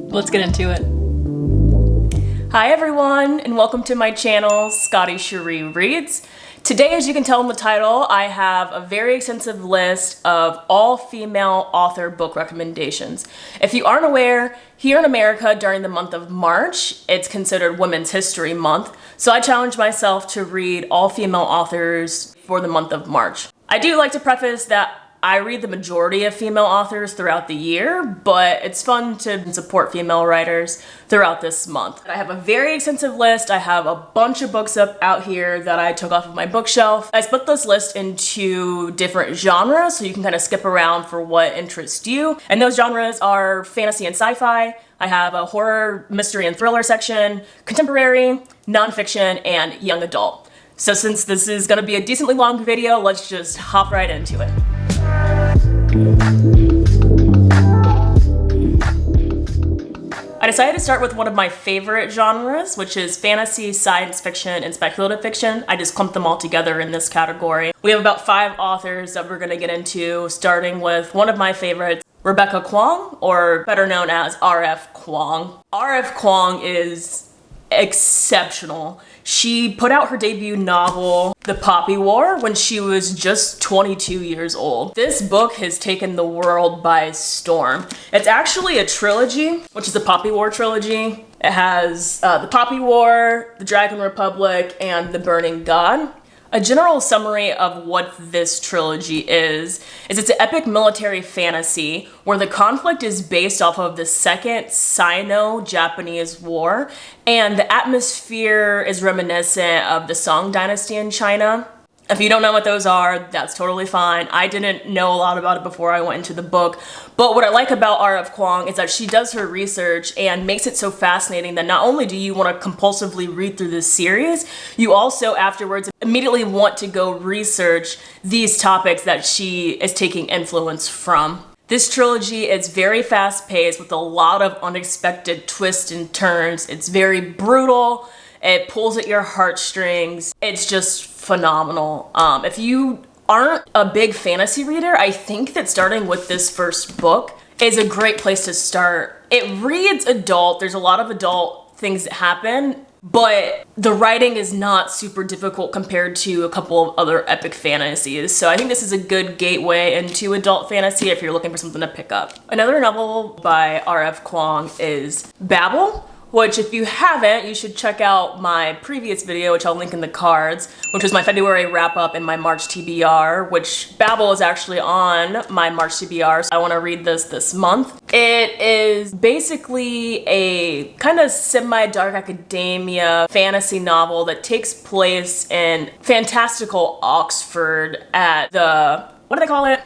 Let's get into it. Hi everyone, and welcome to my channel, Scotty Cherie Reads. Today, as you can tell in the title, I have a very extensive list of all-female author book recommendations. If you aren't aware, here in America during the month of March, it's considered Women's History Month, so I challenged myself to read all-female authors for the month of March. I do like to preface that I read the majority of female authors throughout the year, but it's fun to support female writers throughout this month. I have a very extensive list. I have a bunch of books out here that I took off of my bookshelf. I split this list into different genres, so you can kind of skip around for what interests you. And those genres are fantasy and sci-fi. I have a horror, mystery, and thriller section, contemporary, nonfiction, and young adult. So since this is gonna be a decently long video, let's just hop right into it. I decided to start with one of my favorite genres, which is fantasy, science fiction, and speculative fiction. I just clumped them all together in this category. We have about 5 authors that we're gonna get into, starting with one of my favorites, Rebecca Kuang, or better known as R.F. Kuang. R.F. Kuang is exceptional. She put out her debut novel, The Poppy War, when she was just 22 years old. This book has taken the world by storm. It's actually a trilogy, which is the Poppy War trilogy. It has The Poppy War, The Dragon Republic, and The Burning God. A general summary of what this trilogy is it's an epic military fantasy where the conflict is based off of the Second Sino-Japanese War, and the atmosphere is reminiscent of the Song Dynasty in China. If you don't know what those are, that's totally fine. I didn't know a lot about it before I went into the book, but what I like about R.F. Kuang is that she does her research and makes it so fascinating that not only do you want to compulsively read through this series, you also afterwards immediately want to go research these topics that she is taking influence from. This trilogy is very fast-paced with a lot of unexpected twists and turns. It's very brutal. It pulls at your heartstrings. It's just phenomenal. If you aren't a big fantasy reader, I think that starting with this first book is a great place to start. It reads adult. There's a lot of adult things that happen, but the writing is not super difficult compared to a couple of other epic fantasies. So I think this is a good gateway into adult fantasy if you're looking for something to pick up. Another novel by R.F. Kuang is Babel, which if you haven't, you should check out my previous video, which I'll link in the cards, which was my February wrap-up and my March TBR, which Babel is actually on my March TBR, so I want to read this month. It is basically a kind of semi-dark academia fantasy novel that takes place in fantastical Oxford at what do they call it?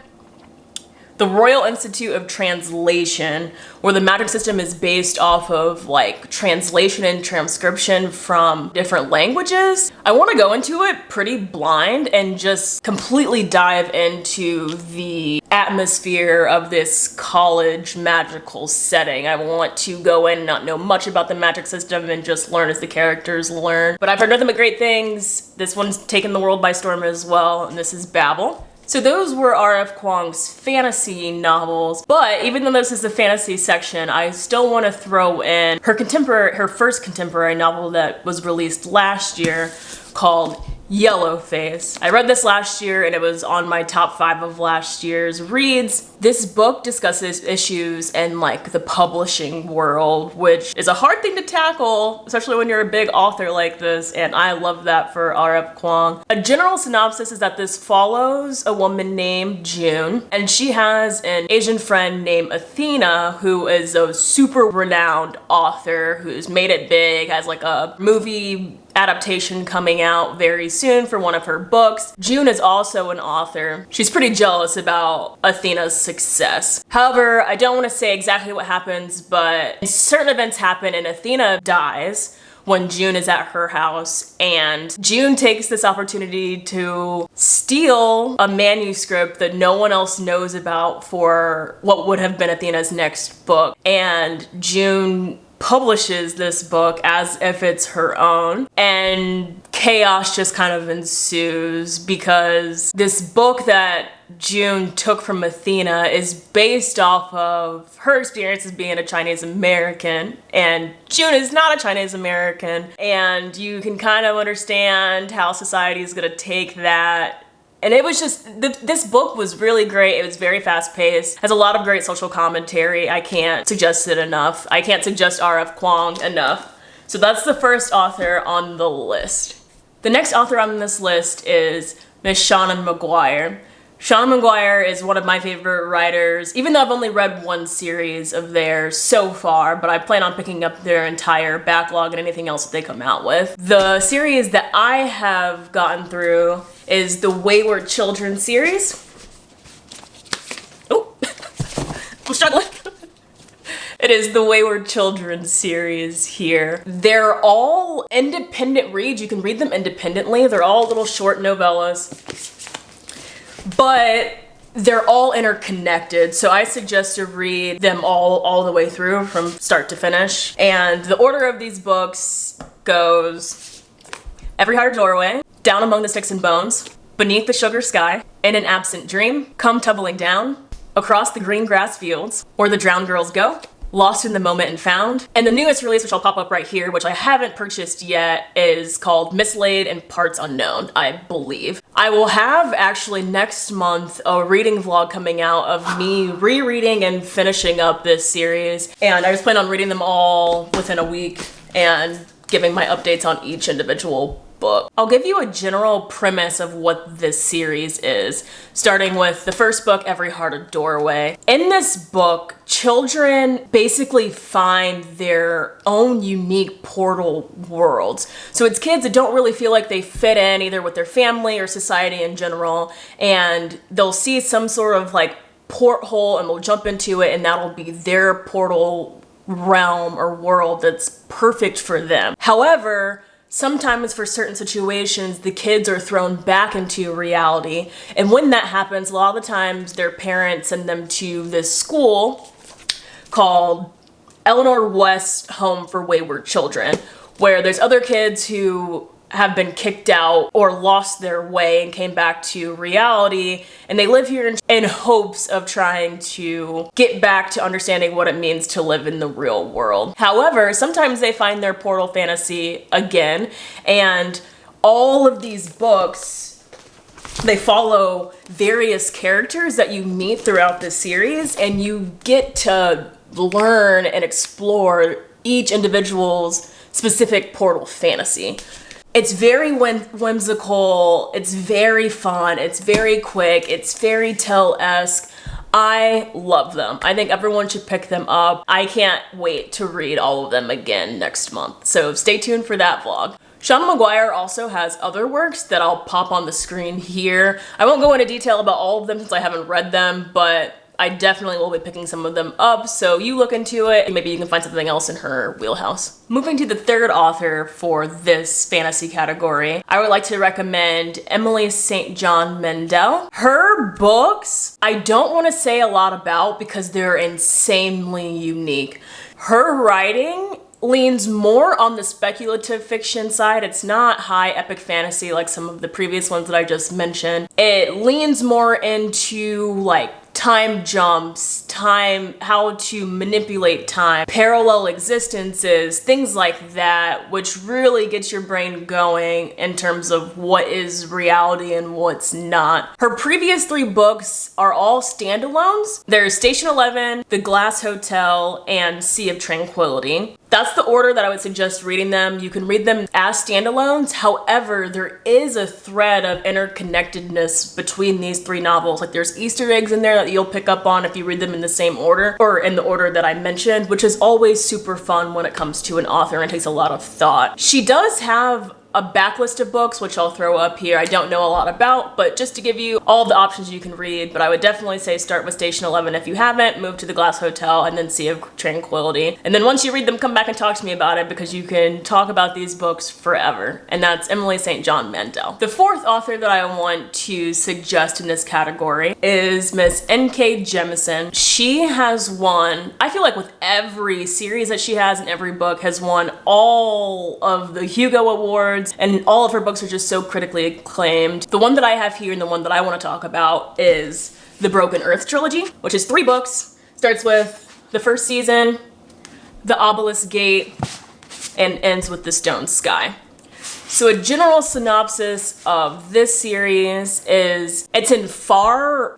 The Royal Institute of Translation, where the magic system is based off of like translation and transcription from different languages. I want to go into it pretty blind and just completely dive into the atmosphere of this college magical setting. I want to go in and not know much about the magic system and just learn as the characters learn. But I've heard nothing but great things. This one's taken the world by storm as well, and this is Babel. So those were R.F. Kuang's fantasy novels, but even though this is the fantasy section, I still want to throw in her first contemporary novel that was released last year called Yellowface. I read this last year and it was on my top 5 of last year's reads. This book discusses issues in like the publishing world, which is a hard thing to tackle, especially when you're a big author like this, and I love that for R.F. Kuang. A general synopsis is that this follows a woman named June, and she has an Asian friend named Athena, who is a super renowned author who's made it big, has like a movie adaptation coming out very soon for one of her books. June is also an author. She's pretty jealous about Athena's success. However, I don't want to say exactly what happens, but certain events happen and Athena dies when June is at her house, and June takes this opportunity to steal a manuscript that no one else knows about for what would have been Athena's next book. And June publishes this book as if it's her own, and chaos just kind of ensues because this book that June took from Athena is based off of her experience as being a Chinese American, and June is not a Chinese American, and you can kind of understand how society is gonna take that. And it was just, this book was really great. It was very fast paced, has a lot of great social commentary. I can't suggest it enough. I can't suggest R.F. Kuang enough. So that's the first author on the list. The next author on this list is Miss Shauna Maguire. Shauna Maguire is one of my favorite writers, even though I've only read one series of theirs so far, but I plan on picking up their entire backlog and anything else that they come out with. The series that I have gotten through is the Wayward Children series. Oh, I'm struggling. It is the Wayward Children series here. They're all independent reads. You can read them independently. They're all little short novellas, but they're all interconnected. So I suggest to read them all the way through from start to finish. And the order of these books goes Every Heart a Doorway, Down Among the Sticks and Bones, Beneath the Sugar Sky, In an Absent Dream, Come Tumbling Down, Across the Green Grass Fields, Where the Drowned Girls Go, Lost in the Moment and Found. And the newest release, which I'll pop up right here, which I haven't purchased yet, is called Mislaid and Parts Unknown, I believe. I will have actually next month a reading vlog coming out of me rereading and finishing up this series. And I just plan on reading them all within a week and giving my updates on each individual book. I'll give you a general premise of what this series is, starting with the first book, Every Heart a Doorway. In this book, children basically find their own unique portal worlds. So it's kids that don't really feel like they fit in either with their family or society in general, and they'll see some sort of like porthole and they'll jump into it, and that'll be their portal realm or world that's perfect for them. However, sometimes for certain situations, the kids are thrown back into reality. And when that happens, a lot of the times their parents send them to this school called Eleanor West Home for Wayward Children, where there's other kids who have been kicked out or lost their way and came back to reality, and they live here in hopes of trying to get back to understanding what it means to live in the real world. However, sometimes they find their portal fantasy again, and all of these books, they follow various characters that you meet throughout the series, and you get to learn and explore each individual's specific portal fantasy. It's very whimsical, it's very fun, it's very quick, it's fairy tale-esque. I love them. I think everyone should pick them up. I can't wait to read all of them again next month, so stay tuned for that vlog. Shauna Maguire also has other works that I'll pop on the screen here. I won't go into detail about all of them since I haven't read them, but I definitely will be picking some of them up, so you look into it and maybe you can find something else in her wheelhouse. Moving to the third author for this fantasy category, I would like to recommend Emily St. John Mandel. Her books, I don't want to say a lot about because they're insanely unique. Her writing leans more on the speculative fiction side. It's not high epic fantasy like some of the previous ones that I just mentioned. It leans more into like time jumps, how to manipulate time, parallel existences, things like that, which really gets your brain going in terms of what is reality and what's not. Her previous 3 books are all standalones. There's Station 11, The Glass Hotel, and Sea of Tranquility. That's the order that I would suggest reading them. You can read them as standalones. However, there is a thread of interconnectedness between these 3 novels. Like there's Easter eggs in there that you'll pick up on if you read them in the same order or in the order that I mentioned, which is always super fun when it comes to an author and takes a lot of thought. She does have a backlist of books, which I'll throw up here. I don't know a lot about, but just to give you all the options you can read. But I would definitely say start with Station 11 if you haven't, move to The Glass Hotel, and then Sea of Tranquility. And then once you read them, come back and talk to me about it, because you can talk about these books forever. And that's Emily St. John Mandel. The fourth author that I want to suggest in this category is Miss N.K. Jemisin. She has won, I feel like with every series that she has and every book, has won all of the Hugo Awards, and all of her books are just so critically acclaimed. The one that I have here and the one that I want to talk about is the Broken Earth trilogy, which is 3 books. Starts with the first season, The Obelisk Gate, and ends with The Stone Sky. So a general synopsis of this series is it's in far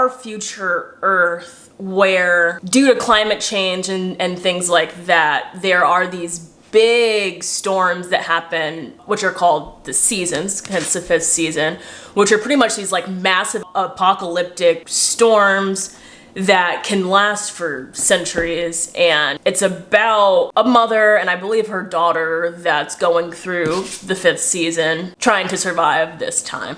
future Earth, where due to climate change and things like that, there are these big storms that happen, which are called the seasons, hence the 5th season, which are pretty much these like massive apocalyptic storms that can last for centuries. And it's about a mother and I believe her daughter that's going through the 5th season trying to survive this time.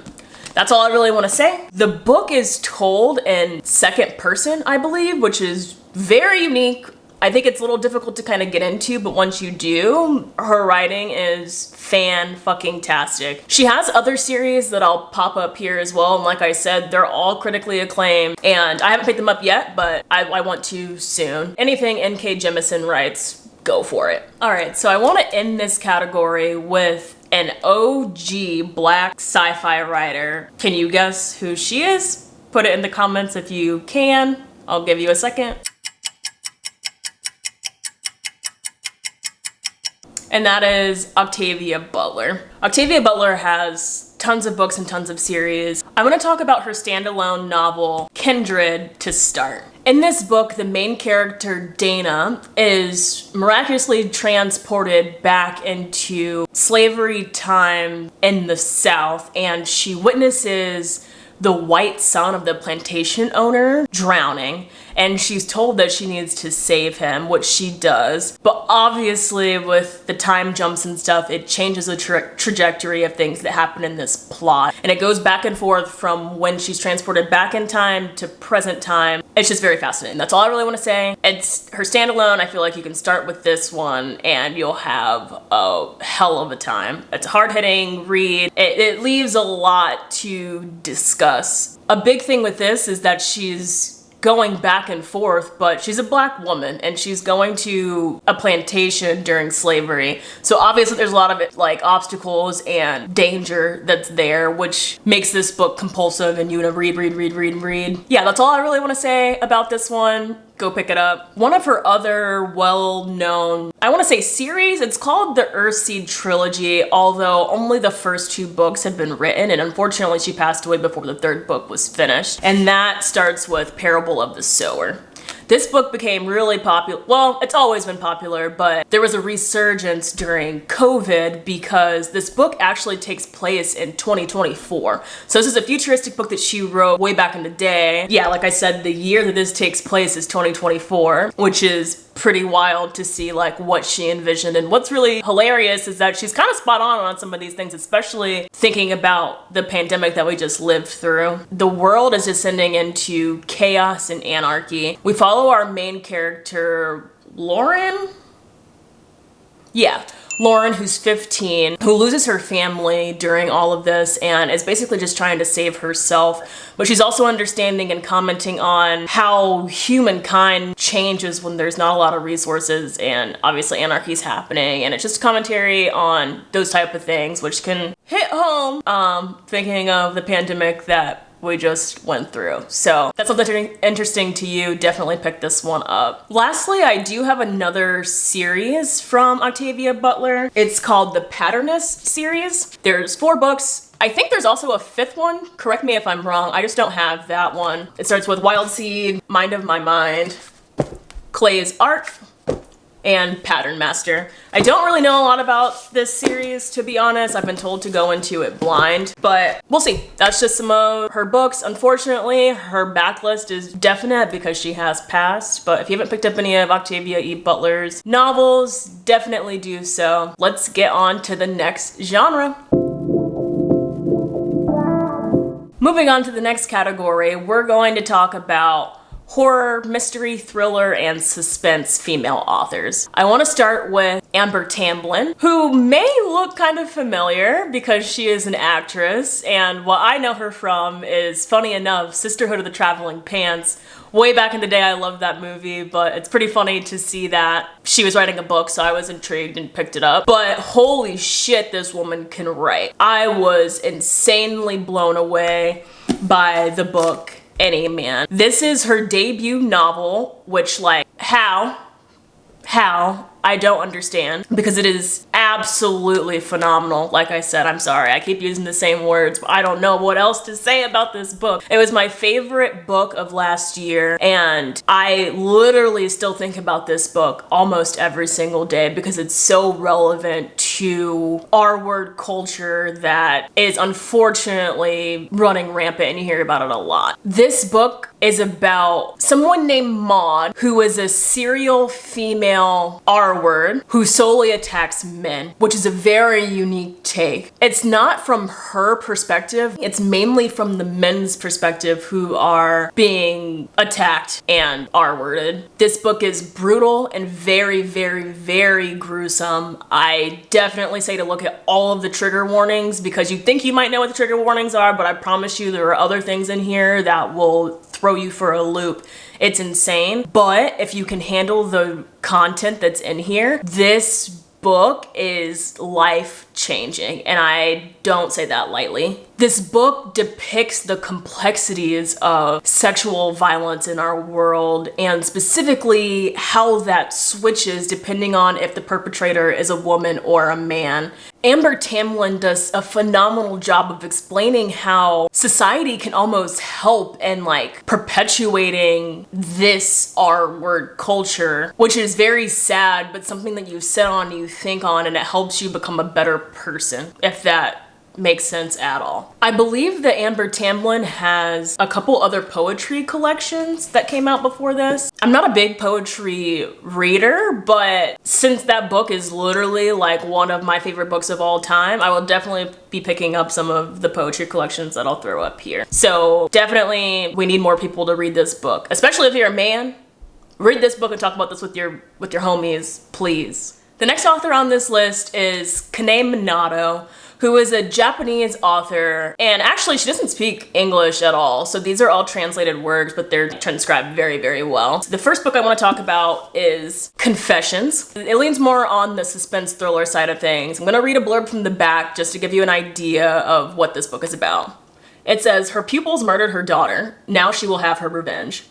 That's all I really want to say. The book is told in second person, I believe, which is very unique. I think it's a little difficult to kind of get into, but once you do, her writing is fan-fucking-tastic. She has other series that I'll pop up here as well, and like I said, they're all critically acclaimed, and I haven't picked them up yet, but I want to soon. Anything N.K. Jemisin writes, go for it. All right, so I want to end this category with an OG black sci-fi writer. Can you guess who she is? Put it in the comments if you can. I'll give you a second. And that is Octavia Butler. Octavia Butler has tons of books and tons of series. I'm gonna talk about her standalone novel, Kindred, to start. In this book, the main character, Dana, is miraculously transported back into slavery time in the South, and she witnesses the white son of the plantation owner drowning, and she's told that she needs to save him, which she does. But obviously with the time jumps and stuff, it changes the trajectory of things that happen in this plot. And it goes back and forth from when she's transported back in time to present time. It's just very fascinating. That's all I really want to say. It's her standalone. I feel like you can start with this one and you'll have a hell of a time. It's a hard-hitting read. It leaves a lot to discuss. A big thing with this is that she's going back and forth, but she's a black woman and she's going to a plantation during slavery. So obviously there's a lot of obstacles and danger that's there, which makes this book compulsive and you want to read. Yeah, that's all I really want to say about this one. Go pick it up. One of her other well-known, I want to say series, it's called the Earthseed Trilogy, although only the first 2 books had been written, and unfortunately she passed away before the 3rd book was finished. And that starts with Parable of the Sower. This book became really popular. Well, it's always been popular, but there was a resurgence during COVID because this book actually takes place in 2024. So this is a futuristic book that she wrote way back in the day. Yeah, like I said, the year that this takes place is 2024, which is pretty wild to see what she envisioned. And what's really hilarious is that she's kind of spot on some of these things, especially thinking about the pandemic that we just lived through. The world is descending into chaos and anarchy. We follow our main character, Lauren? Yeah, Lauren, who's 15, who loses her family during all of this and is basically just trying to save herself. But she's also understanding and commenting on how humankind changes when there's not a lot of resources and obviously anarchy's happening. And it's just a commentary on those type of things, which can hit home, thinking of the pandemic that we just went through. So that's something interesting to you. Definitely pick this one up. Lastly, I do have another series from Octavia Butler. It's called the Patternist series. There's 4 books. I think there's also a 5th one. Correct me if I'm wrong. I just don't have that one. It starts with Wild Seed, Mind of My Mind, Clay's Arc, and Pattern Master. I don't really know a lot about this series, to be honest. I've been told to go into it blind, but we'll see. That's just some of her books. Unfortunately, her backlist is definite because she has passed, but if you haven't picked up any of Octavia E. Butler's novels, definitely do so. Let's get on to the next genre. Moving on to the next category, we're going to talk about horror, mystery, thriller, and suspense female authors. I want to start with Amber Tamblyn, who may look kind of familiar because she is an actress, and what I know her from is, funny enough, Sisterhood of the Traveling Pants. Way back in the day, I loved that movie, but it's pretty funny to see that she was writing a book, so I was intrigued and picked it up. But holy shit, this woman can write. I was insanely blown away by the book Any Man. This is her debut novel, which, like, how? I don't understand, because it is absolutely phenomenal. Like I said, I'm sorry, I keep using the same words, but I don't know what else to say about this book. It was my favorite book of last year, and I literally still think about this book almost every single day because it's so relevant to our word culture that is unfortunately running rampant, and you hear about it a lot. This book is about someone named Maud, who is a serial female R-word who solely attacks men, which is a very unique take. It's not from her perspective, it's mainly from the men's perspective who are being attacked and R-worded. This book is brutal and very, very, very gruesome. I definitely say to look at all of the trigger warnings because you think you might know what the trigger warnings are, but I promise you there are other things in here that will throw you for a loop. It's insane, but if you can handle the content that's in here, this book is life-changing, and I don't say that lightly. This book depicts the complexities of sexual violence in our world, and specifically how that switches depending on if the perpetrator is a woman or a man. Amber Tamblyn does a phenomenal job of explaining how society can almost help in like perpetuating this R-word culture, which is very sad, but something that you sit on, you think on, and it helps you become a better person, if that makes sense at all. I believe that Amber Tamblyn has a couple other poetry collections that came out before this. I'm not a big poetry reader, but since that book is literally like one of my favorite books of all time, I will definitely be picking up some of the poetry collections that I'll throw up here. So definitely we need more people to read this book, especially if you're a man. Read this book and talk about this with your homies, please. The next author on this list is Kane Minato, who is a Japanese author, and actually she doesn't speak English at all, so these are all translated works, but they're transcribed very, very well. So the first book I want to talk about is Confessions. It leans more on the suspense thriller side of things. I'm going to read a blurb from the back just to give you an idea of what this book is about. It says, her pupils murdered her daughter. Now she will have her revenge.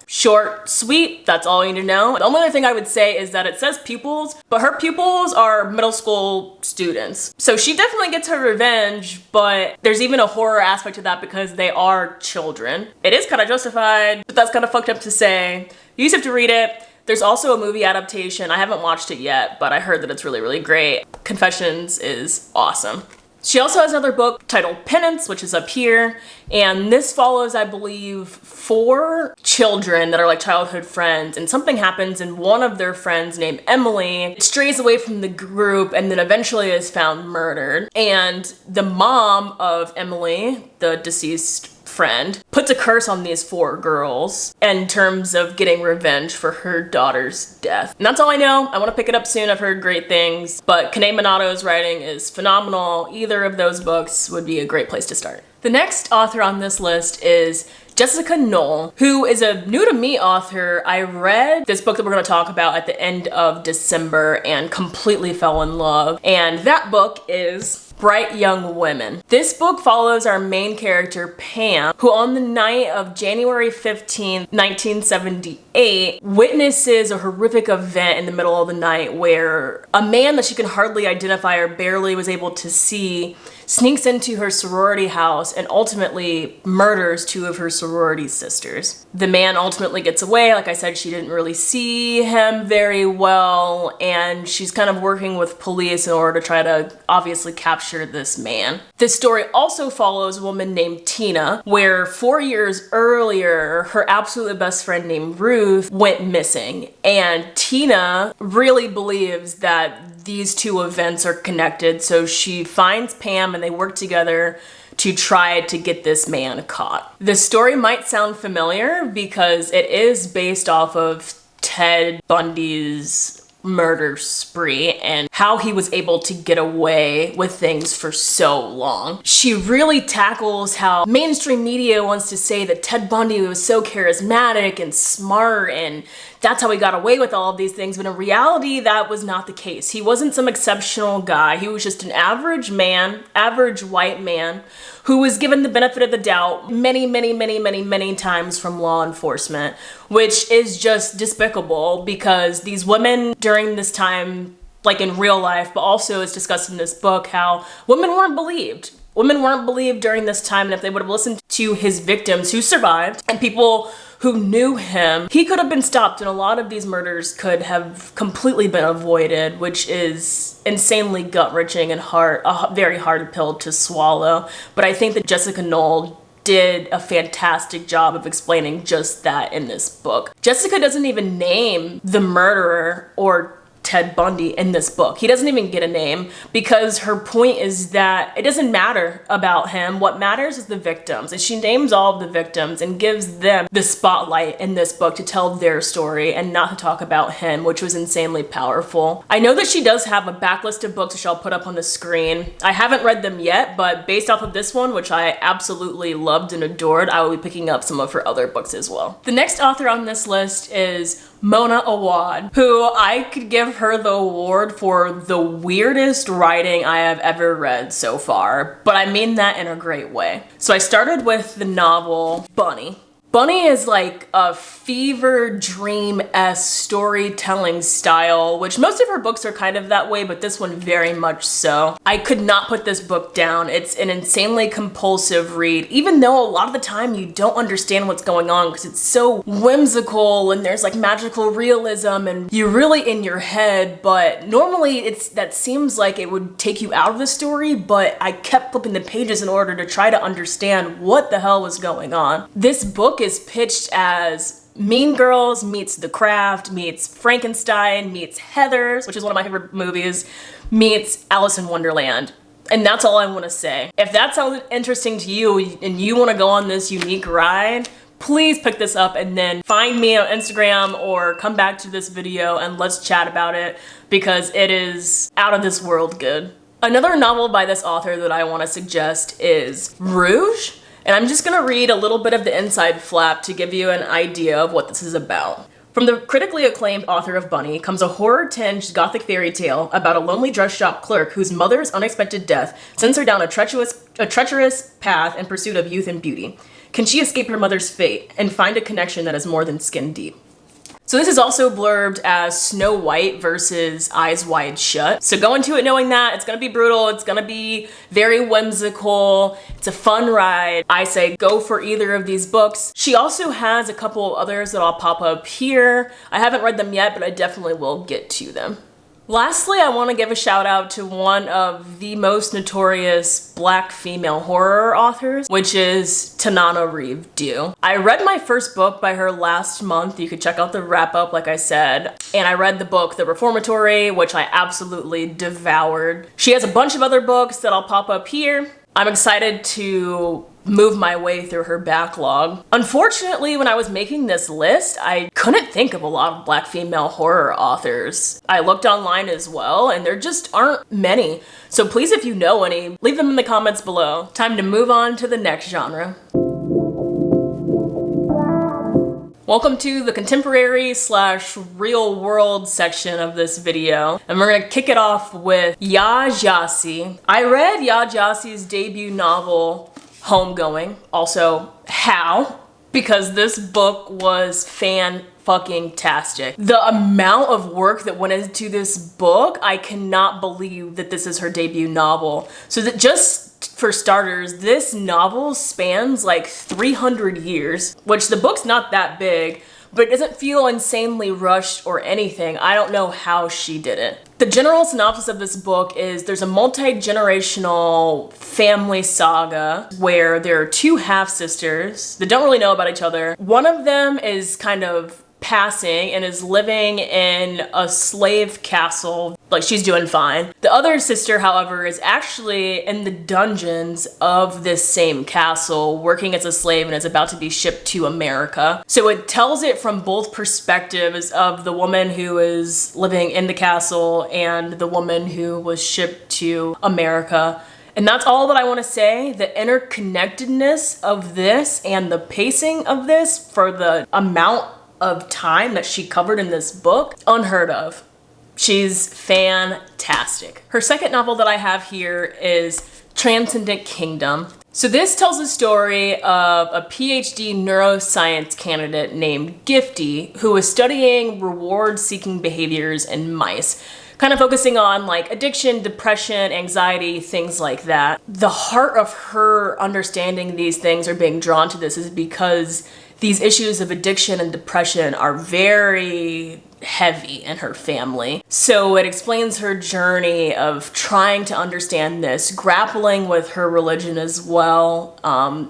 Short, sweet, that's all you need to know. The only other thing I would say is that it says pupils, but her pupils are middle school students. So she definitely gets her revenge, but there's even a horror aspect to that because they are children. It is kind of justified, but that's kind of fucked up to say. You just have to read it. There's also a movie adaptation. I haven't watched it yet, but I heard that it's really, really great. Confessions is awesome. She also has another book titled Penance, which is up here, and this follows, I believe, 4 children that are like childhood friends, and something happens and one of their friends named Emily strays away from the group and then eventually is found murdered. And the mom of Emily, the deceased friend, puts a curse on these 4 girls in terms of getting revenge for her daughter's death. And that's all I know. I want to pick it up soon. I've heard great things, but Kane Minato's writing is phenomenal. Either of those books would be a great place to start. The next author on this list is Jessica Knoll, who is a new to me author. I read this book that we're going to talk about at the end of December and completely fell in love. And that book is Bright Young Women. This book follows our main character, Pam, who on the night of January 15th, 1978, witnesses a horrific event in the middle of the night where a man that she can hardly identify or barely was able to see sneaks into her sorority house and ultimately murders two of her sorority sisters. The man ultimately gets away. Like I said, she didn't really see him very well, and she's kind of working with police in order to try to obviously capture this man. This story also follows a woman named Tina, where 4 years earlier, her absolute best friend named Ruth went missing, and Tina really believes that these two events are connected, so she finds Pam and they work together to try to get this man caught. The story might sound familiar because it is based off of Ted Bundy's murder spree and how he was able to get away with things for so long. She really tackles how mainstream media wants to say that Ted Bundy was so charismatic and smart and that's how he got away with all of these things, but in reality, that was not the case. He wasn't some exceptional guy. He was just an average man, average white man, who was given the benefit of the doubt many times from law enforcement, which is just despicable because these women during this time, like in real life, but also it's discussed in this book, how women weren't believed. Women weren't believed during this time, and if they would have listened to his victims who survived and people who knew him, he could have been stopped and a lot of these murders could have completely been avoided, which is insanely gut-wrenching and a very hard pill to swallow. But I think that Jessica Knoll did a fantastic job of explaining just that in this book. Jessica doesn't even name the murderer or Ted Bundy in this book. He doesn't even get a name because her point is that it doesn't matter about him. What matters is the victims. And she names all of the victims and gives them the spotlight in this book to tell their story and not to talk about him, which was insanely powerful. I know that she does have a backlist of books which I'll put up on the screen. I haven't read them yet, but based off of this one, which I absolutely loved and adored, I will be picking up some of her other books as well. The next author on this list is Mona Awad, who I could give her the award for the weirdest writing I have ever read so far, but I mean that in a great way. So I started with the novel Bunny. Bunny is like a fever dream-esque storytelling style, which most of her books are kind of that way, but this one very much so. I could not put this book down. It's an insanely compulsive read, even though a lot of the time you don't understand what's going on because it's so whimsical and there's like magical realism and you're really in your head, but normally that seems like it would take you out of the story, but I kept flipping the pages in order to try to understand what the hell was going on. This book is pitched as Mean Girls meets The Craft, meets Frankenstein, meets Heathers, which is one of my favorite movies, meets Alice in Wonderland. And that's all I want to say. If that sounds interesting to you and you want to go on this unique ride, please pick this up and then find me on Instagram or come back to this video and let's chat about it because it is out of this world good. Another novel by this author that I want to suggest is Rouge. And I'm just gonna read a little bit of the inside flap to give you an idea of what this is about. From the critically acclaimed author of Bunny comes a horror-tinged gothic fairy tale about a lonely dress shop clerk whose mother's unexpected death sends her down a treacherous path in pursuit of youth and beauty. Can she escape her mother's fate and find a connection that is more than skin deep? So this is also blurbed as Snow White versus Eyes Wide Shut. So go into it knowing that it's gonna be brutal, it's gonna be very whimsical, it's a fun ride. I say go for either of these books. She also has a couple others that I'll pop up here. I haven't read them yet, but I definitely will get to them. Lastly, I want to give a shout out to one of the most notorious Black female horror authors, which is Tanana Reeve Dew. I read my first book by her last month. You could check out the wrap up, like I said. And I read the book The Reformatory, which I absolutely devoured. She has a bunch of other books that I'll pop up here. I'm excited to move my way through her backlog. Unfortunately, when I was making this list, I couldn't think of a lot of Black female horror authors. I looked online as well, and there just aren't many. So please, if you know any, leave them in the comments below. Time to move on to the next genre. Welcome to the contemporary / real world section of this video. And we're gonna kick it off with Ya Gyasi. I read Ya Gyasi's debut novel, Homegoing, also How, because this book was fan-fucking-tastic. The amount of work that went into this book, I cannot believe that this is her debut novel. So that just for starters, this novel spans like 300 years, which the book's not that big, but it doesn't feel insanely rushed or anything. I don't know how she did it. The general synopsis of this book is there's a multi-generational family saga where there are two half-sisters that don't really know about each other. One of them is kind of passing and is living in a slave castle, like she's doing fine. The other sister, however, is actually in the dungeons of this same castle, working as a slave and is about to be shipped to America. So it tells it from both perspectives of the woman who is living in the castle and the woman who was shipped to America. And that's all that I want to say. The interconnectedness of this and the pacing of this for the amount of time that she covered in this book, unheard of. She's fantastic. Her second novel that I have here is Transcendent Kingdom. So this tells the story of a PhD neuroscience candidate named Gifty who is studying reward-seeking behaviors in mice, kind of focusing on like addiction, depression, anxiety, things like that. The heart of her understanding these things or being drawn to this is because these issues of addiction and depression are very heavy in her family. So it explains her journey of trying to understand this, grappling with her religion as well,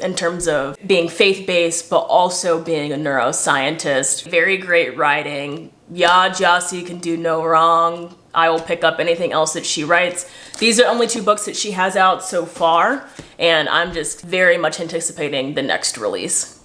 in terms of being faith-based, but also being a neuroscientist. Very great writing. Ya Gyasi can do no wrong. I will pick up anything else that she writes. These are only 2 books that she has out so far, and I'm just very much anticipating the next release.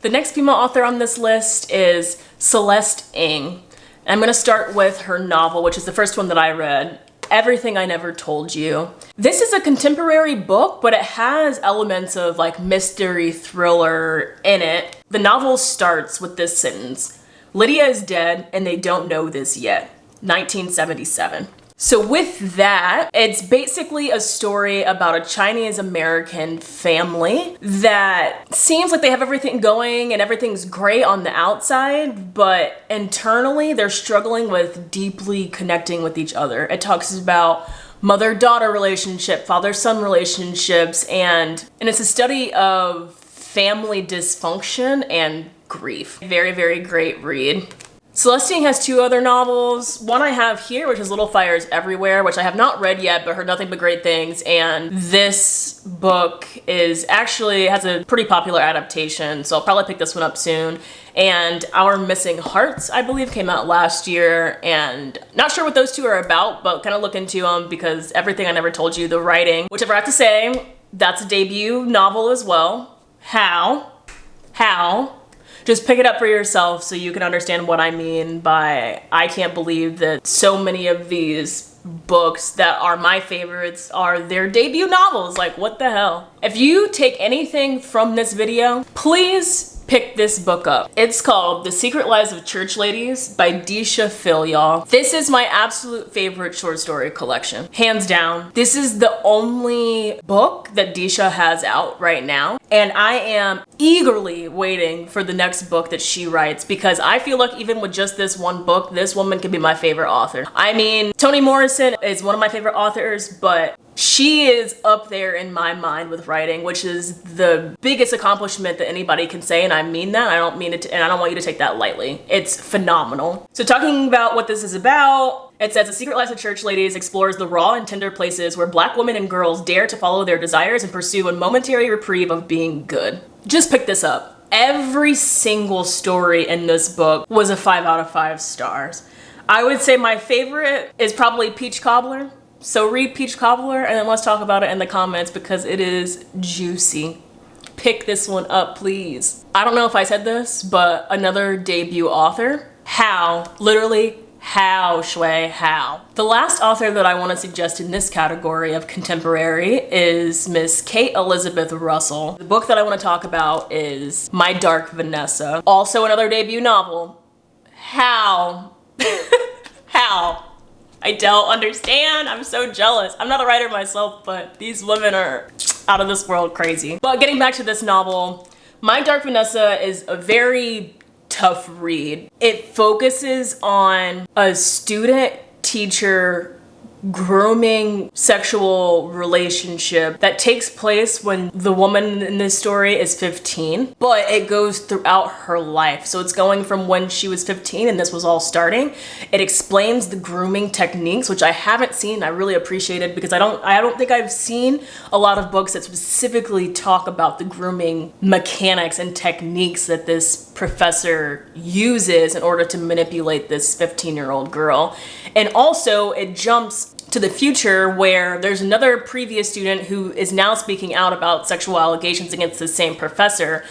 The next female author on this list is Celeste Ng. I'm gonna start with her novel, which is the first one that I read, Everything I Never Told You. This is a contemporary book, but it has elements of like mystery thriller in it. The novel starts with this sentence: Lydia is dead and they don't know this yet. 1977. So with that, it's basically a story about a Chinese American family that seems like they have everything going and everything's great on the outside, but internally they're struggling with deeply connecting with each other. It talks about mother-daughter relationship, father-son relationships, and it's a study of family dysfunction and grief. Very, very great read. Celeste Ng has 2 other novels. One I have here, which is Little Fires Everywhere, which I have not read yet, but heard nothing but great things. And this book has a pretty popular adaptation, so I'll probably pick this one up soon. And Our Missing Hearts, I believe, came out last year, and not sure what those 2 are about, but kind of look into them because Everything I Never Told You, the writing, which I forgot to say, that's a debut novel as well. How? Just pick it up for yourself so you can understand what I mean by I can't believe that so many of these books that are my favorites are their debut novels. Like, what the hell? If you take anything from this video, please pick this book up. It's called The Secret Lives of Church Ladies by Deesha Phil, y'all. This is my absolute favorite short story collection. Hands down. This is the only book that Deesha has out right now, and I am eagerly waiting for the next book that she writes because I feel like even with just this one book, this woman could be my favorite author. I mean, Toni Morrison is one of my favorite authors, but she is up there in my mind with writing, which is the biggest accomplishment that anybody can say, and I mean that. I don't mean it, and I don't want you to take that lightly. It's phenomenal. So talking about what this is about, it says The Secret Lives of Church Ladies explores the raw and tender places where Black women and girls dare to follow their desires and pursue a momentary reprieve of being good. Just pick this up. Every single story in this book was a 5 out of 5 stars. I would say my favorite is probably Peach Cobbler. So read Peach Cobbler and then let's talk about it in the comments because it is juicy. Pick this one up, please. I don't know if I said this, but another debut author, How, literally How, Shui, how? The last author that I want to suggest in this category of contemporary is Miss Kate Elizabeth Russell. The book that I want to talk about is My Dark Vanessa. Also another debut novel. How? How? I don't understand. I'm so jealous. I'm not a writer myself, but these women are out of this world crazy. But getting back to this novel, My Dark Vanessa is a very tough read. It focuses on a student-teacher grooming sexual relationship that takes place when the woman in this story is 15, but it goes throughout her life. So it's going from when she was 15 and this was all starting. It explains the grooming techniques, which I haven't seen. I really appreciated because I don't think I've seen a lot of books that specifically talk about the grooming mechanics and techniques that this professor uses in order to manipulate this 15-year-old girl. And also it jumps to the future where there's another previous student who is now speaking out about sexual allegations against the same professor,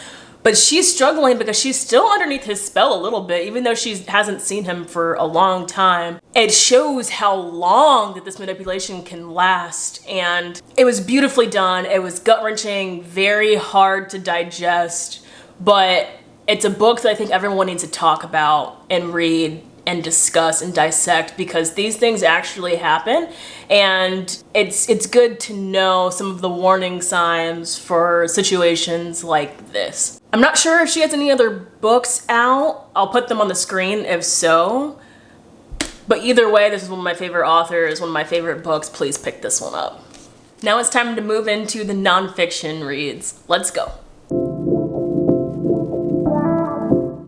but she's struggling because she's still underneath his spell a little bit, even though she hasn't seen him for a long time. It shows how long that this manipulation can last, and it was beautifully done. It was gut-wrenching, very hard to digest, but it's a book that I think everyone needs to talk about and read and discuss and dissect because these things actually happen, and it's good to know some of the warning signs for situations like this. I'm not sure if she has any other books out. I'll put them on the screen if so. But either way, this is one of my favorite authors, one of my favorite books. Please pick this one up. Now it's time to move into the nonfiction reads. Let's go.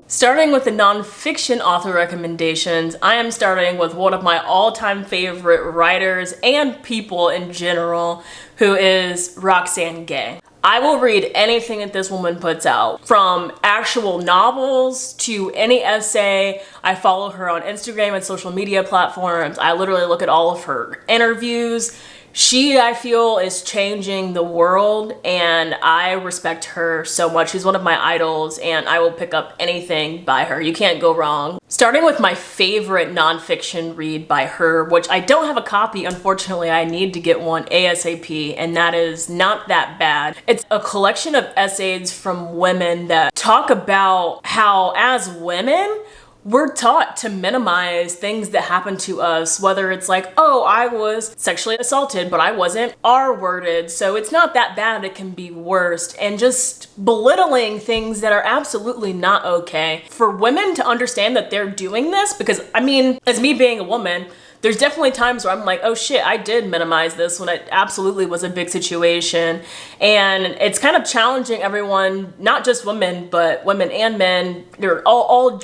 Starting with the nonfiction author recommendations, I am starting with one of my all-time favorite writers and people in general, who is Roxane Gay. I will read anything that this woman puts out, from actual novels to any essay. I follow her on Instagram and social media platforms. I literally look at all of her interviews. She, I feel, is changing the world, and I respect her so much. She's one of my idols, and I will pick up anything by her. You can't go wrong. Starting with my favorite nonfiction read by her, which I don't have a copy, unfortunately. I need to get one ASAP, and that is Not That Bad. It's a collection of essays from women that talk about how, as women, we're taught to minimize things that happen to us, whether it's like, oh, I was sexually assaulted, but I wasn't R-worded, so it's not that bad, it can be worse, and just belittling things that are absolutely not okay. For women to understand that they're doing this, because I mean, as me being a woman, there's definitely times where I'm like, oh shit, I did minimize this when it absolutely was a big situation. And it's kind of challenging everyone, not just women, but women and men, they're all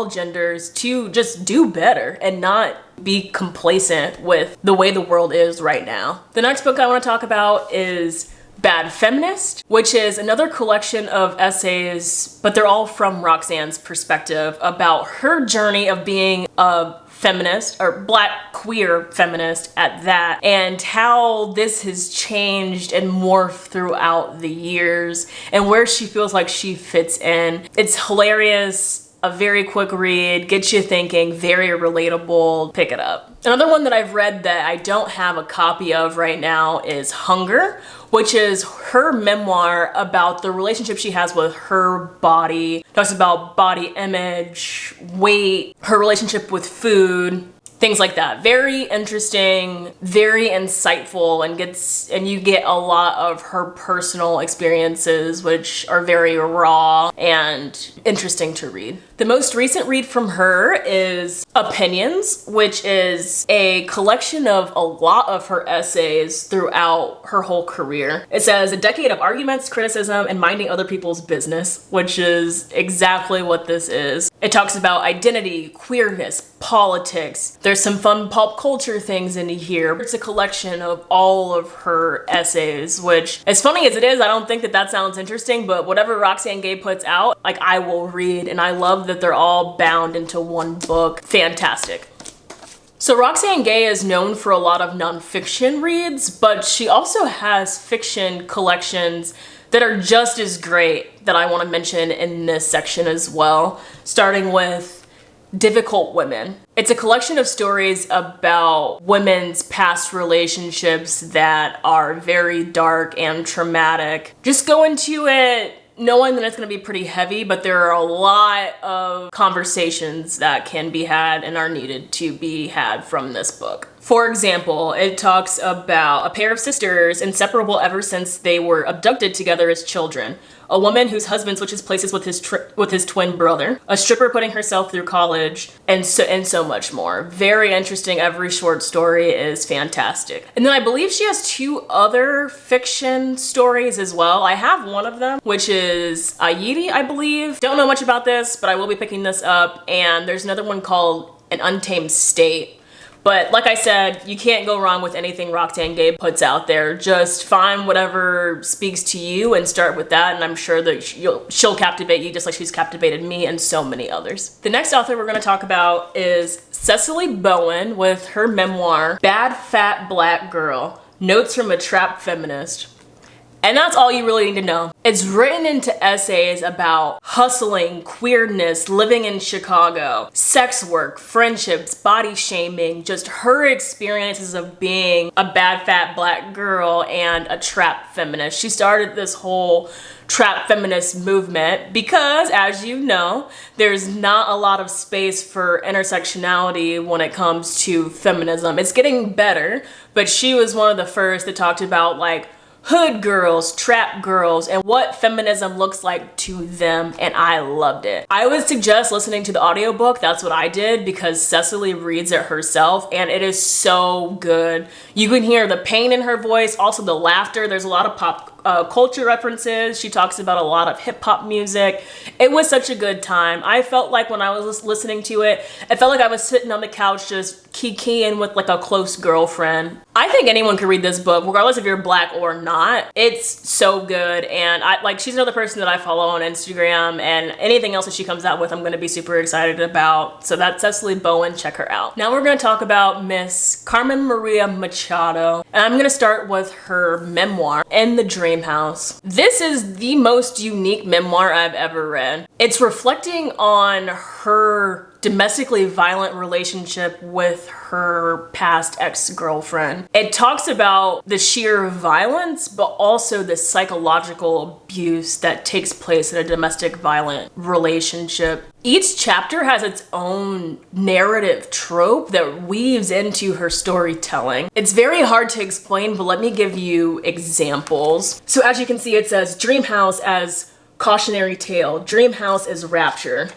genders, to just do better and not be complacent with the way the world is right now. The next book I want to talk about is Bad Feminist, which is another collection of essays, but they're all from Roxane's perspective about her journey of being a feminist, or Black queer feminist at that, and how this has changed and morphed throughout the years and where she feels like she fits in. It's hilarious, a very quick read, gets you thinking, very relatable. Pick it up. Another one that I've read that I don't have a copy of right now is Hunger, which is her memoir about the relationship she has with her body. Talks about body image, weight, her relationship with food, things like that. Very interesting, very insightful, and you get a lot of her personal experiences, which are very raw and interesting to read. The most recent read from her is Opinions, which is a collection of a lot of her essays throughout her whole career. It says, a decade of arguments, criticism, and minding other people's business, which is exactly what this is. It talks about identity, queerness, politics. There's some fun pop culture things in here. It's a collection of all of her essays, which, as funny as it is, I don't think that sounds interesting, but whatever Roxane Gay puts out, like, I will read, and I love that they're all bound into one book. Fantastic. So Roxane Gay is known for a lot of nonfiction reads, but she also has fiction collections that are just as great that I want to mention in this section as well. Starting with Difficult Women. It's a collection of stories about women's past relationships that are very dark and traumatic. Just go into it knowing that it's going to be pretty heavy, but there are a lot of conversations that can be had and are needed to be had from this book. For example, it talks about a pair of sisters inseparable ever since they were abducted together as children. A woman whose husband switches places with his twin brother. A stripper putting herself through college, and so much more. Very interesting. Every short story is fantastic. And then I believe she has 2 other fiction stories as well. I have one of them, which is Aidi, I believe. Don't know much about this, but I will be picking this up. And there's another one called An Untamed State. But like I said, you can't go wrong with anything Roxane Gay puts out there. Just find whatever speaks to you and start with that, and I'm sure that she'll captivate you just like she's captivated me and so many others. The next author we're going to talk about is Cecily Bowen with her memoir, Bad Fat Black Girl, Notes from a Trapped Feminist. And that's all you really need to know. It's written into essays about hustling, queerness, living in Chicago, sex work, friendships, body shaming, just her experiences of being a bad fat black girl and a trap feminist. She started this whole trap feminist movement because, as you know, there's not a lot of space for intersectionality when it comes to feminism. It's getting better, but she was one of the first that talked about like hood girls, trap girls, and what feminism looks like to them, and I loved it. I would suggest listening to the audiobook. That's what I did because Cecily reads it herself, and it is so good. You can hear the pain in her voice, also the laughter. There's a lot of pop culture references. She talks about a lot of hip-hop music. It was such a good time. I felt like when I was listening to it, I felt like I was sitting on the couch just kikiing with like a close girlfriend. I think anyone could read this book, regardless if you're black or not. It's so good, and she's another person that I follow on Instagram, and anything else that she comes out with, I'm going to be super excited about. So that's Cecily Bowen. Check her out. Now we're going to talk about Miss Carmen Maria Machado, and I'm going to start with her memoir, In the Dream House. This is the most unique memoir I've ever read. It's reflecting on her domestically violent relationship with her past ex-girlfriend. It talks about the sheer violence, but also the psychological abuse that takes place in a domestic violent relationship. Each chapter has its own narrative trope that weaves into her storytelling. It's very hard to explain, but let me give you examples. So as you can see, it says Dream House as cautionary tale. Dream House is rapture.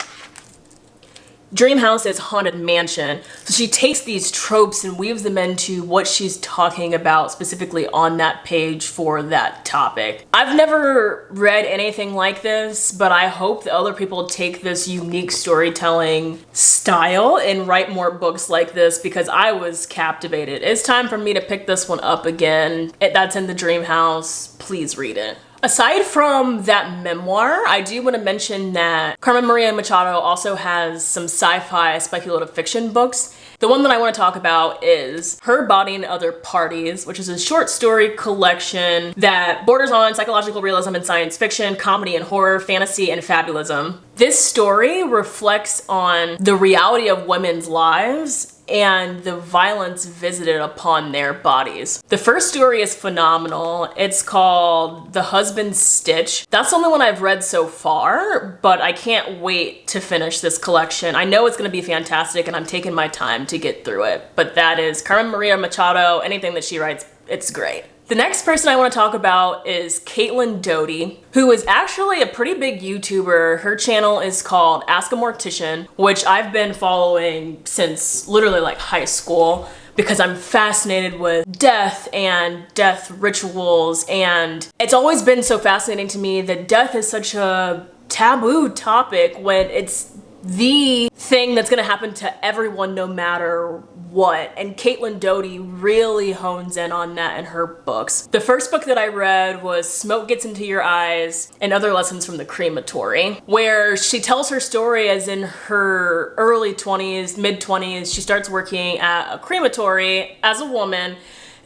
Dream House is haunted mansion. So she takes these tropes and weaves them into what she's talking about specifically on that page for that topic. I've never read anything like this, but I hope that other people take this unique storytelling style and write more books like this because I was captivated. It's time for me to pick this one up again. That's in the Dream House. Please read it. Aside from that memoir, I do want to mention that Carmen Maria Machado also has some sci-fi speculative fiction books. The one that I want to talk about is Her Body and Other Parties, which is a short story collection that borders on psychological realism and science fiction, comedy and horror, fantasy and fabulism. This story reflects on the reality of women's lives and the violence visited upon their bodies. The first story is phenomenal. It's called The Husband's Stitch. That's the only one I've read so far, but I can't wait to finish this collection. I know it's gonna be fantastic and I'm taking my time to get through it, but that is Carmen Maria Machado. Anything that she writes, it's great. The next person I want to talk about is Caitlin Doty, who is actually a pretty big YouTuber. Her channel is called Ask a Mortician, which I've been following since literally like high school because I'm fascinated with death and death rituals, and it's always been so fascinating to me that death is such a taboo topic when it's the thing that's gonna happen to everyone no matter what, and Caitlin Doty really hones in on that in her books. The first book that I read was Smoke Gets Into Your Eyes and Other Lessons from the Crematory, where she tells her story as in her early 20s, mid 20s, she starts working at a crematory as a woman,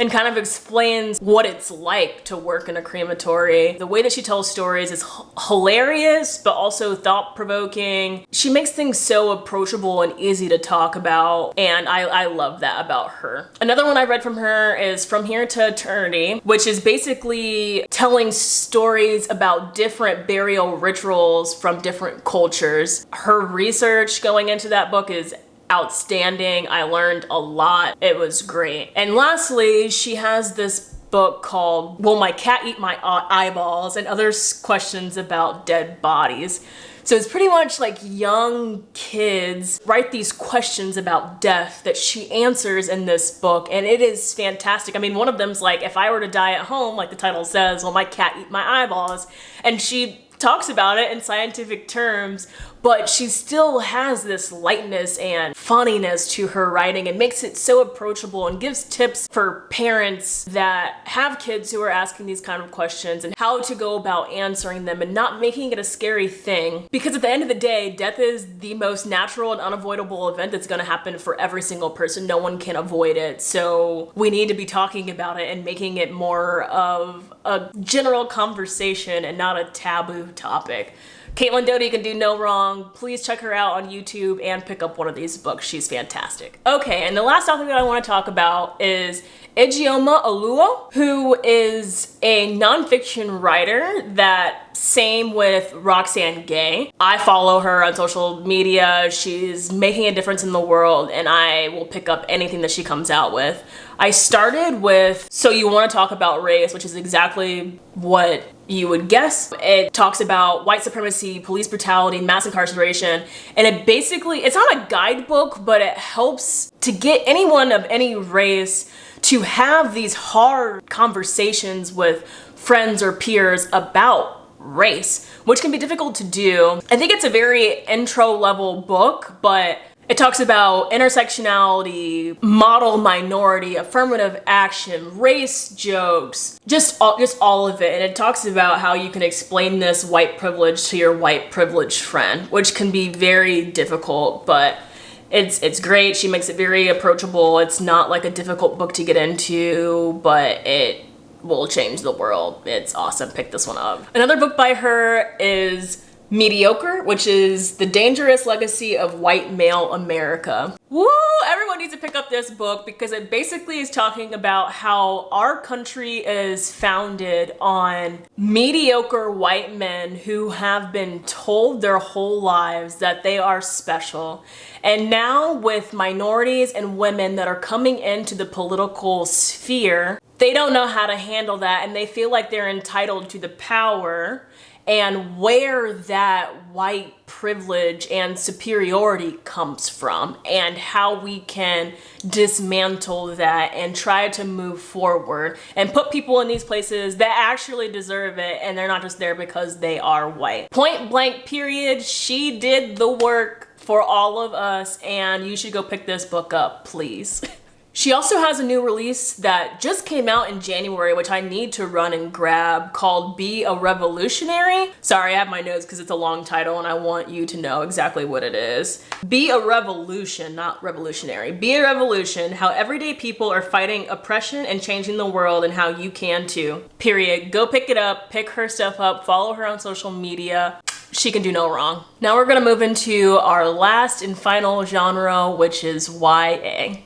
and kind of explains what it's like to work in a crematory. The way that she tells stories is hilarious, but also thought-provoking. She makes things so approachable and easy to talk about, and I love that about her. Another one I read from her is From Here to Eternity, which is basically telling stories about different burial rituals from different cultures. Her research going into that book is outstanding. I learned a lot. It was great. And lastly, she has this book called Will My Cat Eat My Eyeballs? And other questions about dead bodies. So it's pretty much like young kids write these questions about death that she answers in this book, and it is fantastic. I mean, one of them's like, if I were to die at home, like the title says, will my cat eat my eyeballs? And she talks about it in scientific terms, but she still has this lightness and funniness to her writing and makes it so approachable and gives tips for parents that have kids who are asking these kind of questions and how to go about answering them and not making it a scary thing. Because at the end of the day, death is the most natural and unavoidable event that's gonna happen for every single person. No one can avoid it. So we need to be talking about it and making it more of a general conversation and not a taboo topic. Caitlin Doty can do no wrong. Please check her out on YouTube and pick up one of these books. She's fantastic. Okay, and the last author that I want to talk about is Ijeoma Oluo, who is a nonfiction writer that same with Roxane Gay. I follow her on social media. She's making a difference in the world, and I will pick up anything that she comes out with. I started with So You Want to Talk About Race, which is exactly what you would guess. It talks about white supremacy, police brutality, mass incarceration, and it's not a guidebook, but it helps to get anyone of any race to have these hard conversations with friends or peers about race, which can be difficult to do. I think it's a very intro level book, but it talks about intersectionality, model minority, affirmative action, race jokes, just all of it. And it talks about how you can explain this white privilege to your white privileged friend, which can be very difficult, but it's great. She makes it very approachable. It's not like a difficult book to get into, but it will change the world. It's awesome. Pick this one up. Another book by her is Mediocre, which is The Dangerous Legacy of White Male America. Woo! Everyone needs to pick up this book because it basically is talking about how our country is founded on mediocre white men who have been told their whole lives that they are special. And now with minorities and women that are coming into the political sphere, they don't know how to handle that, and they feel like they're entitled to the power, and where that white privilege and superiority comes from, and how we can dismantle that and try to move forward and put people in these places that actually deserve it, and they're not just there because they are white. Point blank period. She did the work for all of us, and you should go pick this book up, please. She also has a new release that just came out in January, which I need to run and grab, called Be a Revolutionary. Sorry, I have my notes because it's a long title and I want you to know exactly what it is. Be a Revolution, not revolutionary. Be a Revolution, how everyday people are fighting oppression and changing the world, and how you can too. Period. Go pick it up, pick her stuff up, follow her on social media. She can do no wrong. Now we're gonna move into our last and final genre, which is YA.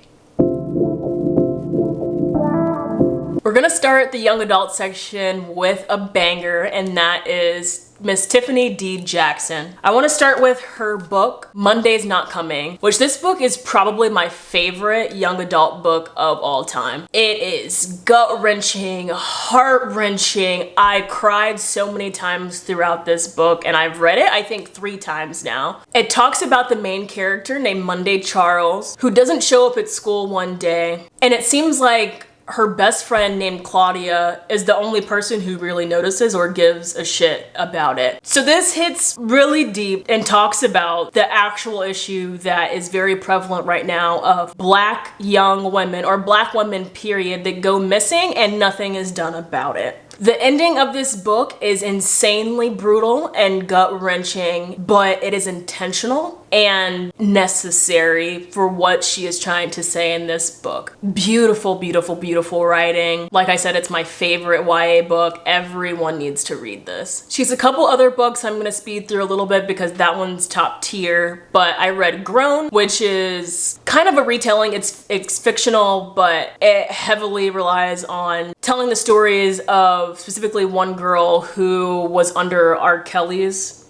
We're gonna start the young adult section with a banger, and that is Miss Tiffany D. Jackson. I want to start with her book, Monday's Not Coming, which this book is probably my favorite young adult book of all time. It is gut-wrenching, heart-wrenching. I cried so many times throughout this book, and I've read it, I think, 3 times now. It talks about the main character named Monday Charles, who doesn't show up at school one day, and it seems like her best friend named Claudia is the only person who really notices or gives a shit about it. So this hits really deep and talks about the actual issue that is very prevalent right now of Black young women, or Black women period, that go missing and nothing is done about it. The ending of this book is insanely brutal and gut-wrenching, but it is intentional and necessary for what she is trying to say in this book. Beautiful, beautiful, beautiful writing. Like I said, it's my favorite YA book. Everyone needs to read this. She has a couple other books I'm gonna speed through a little bit because that one's top tier, but I read Grown, which is kind of a retelling. It's fictional, but it heavily relies on telling the stories of specifically one girl who was under R. Kelly's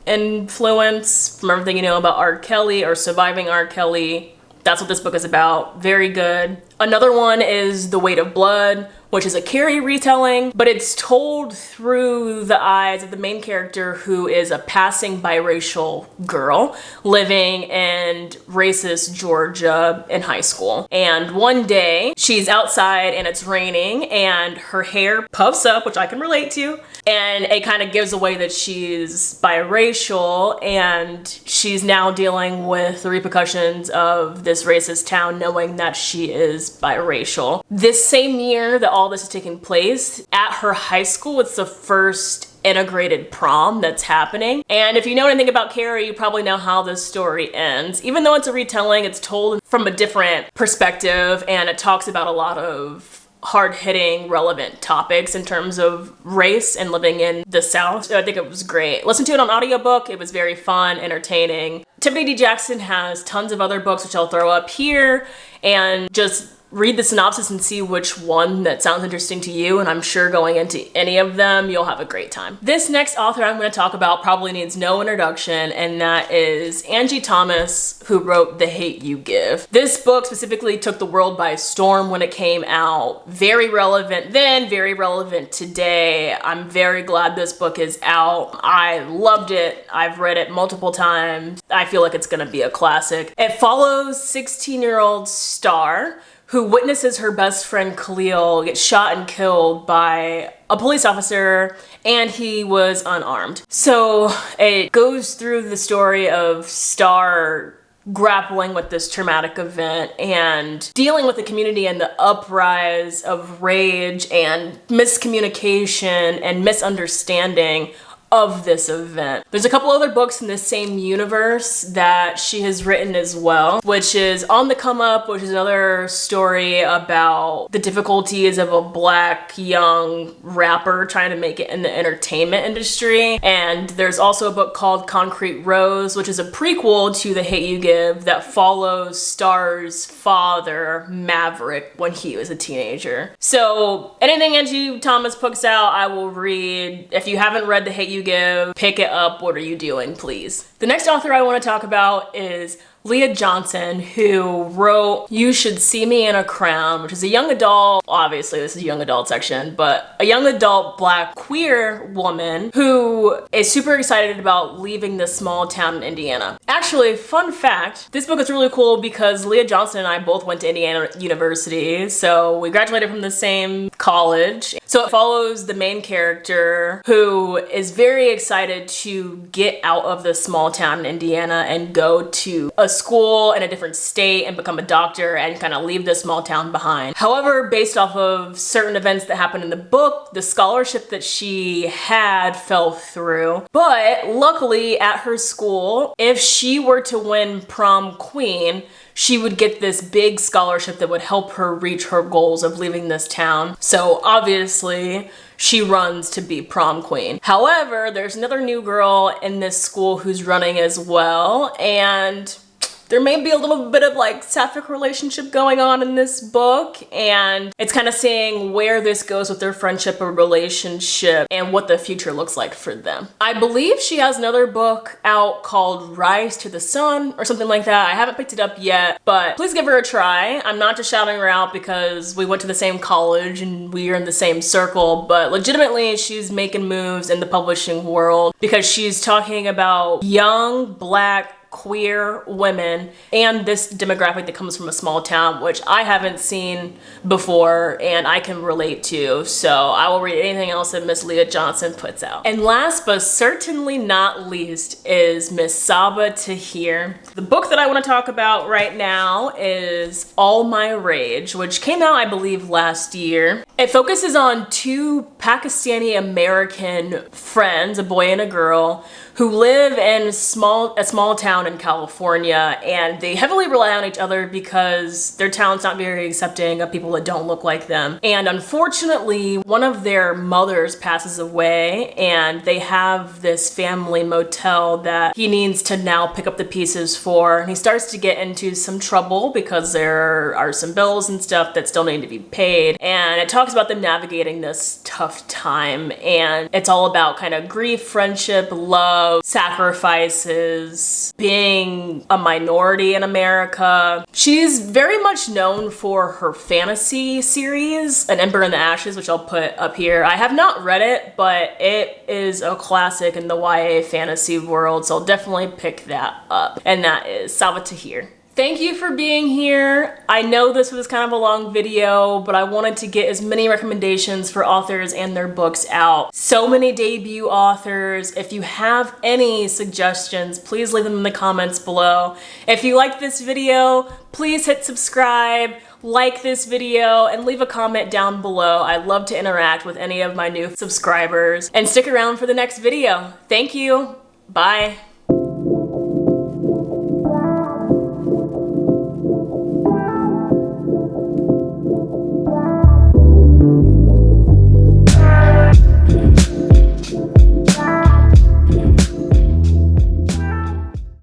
influence, from everything you know about R. Kelly or surviving R. Kelly. That's what this book is about. Very good. Another one is The Weight of Blood, which is a Carrie retelling, but it's told through the eyes of the main character, who is a passing biracial girl living in racist Georgia in high school. And one day she's outside and it's raining and her hair puffs up, which I can relate to, and it kind of gives away that she's biracial, and she's now dealing with the repercussions of this racist town knowing that she is biracial. This same year that all this is taking place, at her high school, it's the first integrated prom that's happening. And if you know anything about Carrie, you probably know how this story ends. Even though it's a retelling, it's told from a different perspective, and it talks about a lot of hard-hitting, relevant topics in terms of race and living in the South. So I think it was great. Listen to it on audiobook. It was very fun, entertaining. Tiffany D. Jackson has tons of other books, which I'll throw up here, and just read the synopsis and see which one that sounds interesting to you, and I'm sure going into any of them, you'll have a great time. This next author I'm going to talk about probably needs no introduction, and that is Angie Thomas, who wrote The Hate U Give. This book specifically took the world by storm when it came out. Very relevant then, very relevant today. I'm very glad this book is out. I loved it. I've read it multiple times. I feel like it's going to be a classic. It follows 16-year-old Star, who witnesses her best friend Khalil get shot and killed by a police officer, and he was unarmed. So it goes through the story of Star grappling with this traumatic event and dealing with the community and the uprise of rage and miscommunication and misunderstanding of this event. There's a couple other books in the same universe that she has written as well, which is On the Come Up, which is another story about the difficulties of a Black young rapper trying to make it in the entertainment industry. And there's also a book called Concrete Rose, which is a prequel to The Hate U Give that follows Star's father, Maverick, when he was a teenager. So anything Angie Thomas puts out, I will read. If you haven't read The Hate U Give, pick it up. What are you doing, please? The next author I want to talk about is Leah Johnson, who wrote You Should See Me in a Crown, which is a young adult, obviously this is a young adult section, but a young adult Black queer woman who is super excited about leaving this small town in Indiana. Actually, fun fact, this book is really cool because Leah Johnson and I both went to Indiana University, so we graduated from the same college. So it follows the main character who is very excited to get out of the small town in Indiana and go to a school in a different state and become a doctor and kind of leave this small town behind. However, based off of certain events that happened in the book, the scholarship that she had fell through. But luckily at her school, if she were to win prom queen, she would get this big scholarship that would help her reach her goals of leaving this town. So obviously, she runs to be prom queen. However, there's another new girl in this school who's running as well, and there may be a little bit of like sapphic relationship going on in this book, and it's kind of seeing where this goes with their friendship or relationship and what the future looks like for them. I believe she has another book out called Rise to the Sun or something like that. I haven't picked it up yet, but please give her a try. I'm not just shouting her out because we went to the same college and we are in the same circle, but legitimately she's making moves in the publishing world because she's talking about young Black queer women and this demographic that comes from a small town, which I haven't seen before and I can relate to. So I will read anything else that Miss Leah Johnson puts out. And last but certainly not least is Miss Saba Tahir. The book that I want to talk about right now is All My Rage, which came out, I believe, last year. It focuses on two Pakistani American friends, a boy and a girl, who live in a small town in California, and they heavily rely on each other because their town's not very accepting of people that don't look like them. And unfortunately, one of their mothers passes away, and they have this family motel that he needs to now pick up the pieces for. And he starts to get into some trouble because there are some bills and stuff that still need to be paid. And it talks about them navigating this tough time, and it's all about kind of grief, friendship, love, sacrifices, being a minority in America. She's very much known for her fantasy series, An Ember in the Ashes, which I'll put up here. I have not read it, but it is a classic in the YA fantasy world, so I'll definitely pick that up. And that is Salva Tahir. Thank you for being here. I know this was kind of a long video, but I wanted to get as many recommendations for authors and their books out. So many debut authors. If you have any suggestions, please leave them in the comments below. If you liked this video, please hit subscribe, like this video, and leave a comment down below. I love to interact with any of my new subscribers. And stick around for the next video. Thank you. Bye.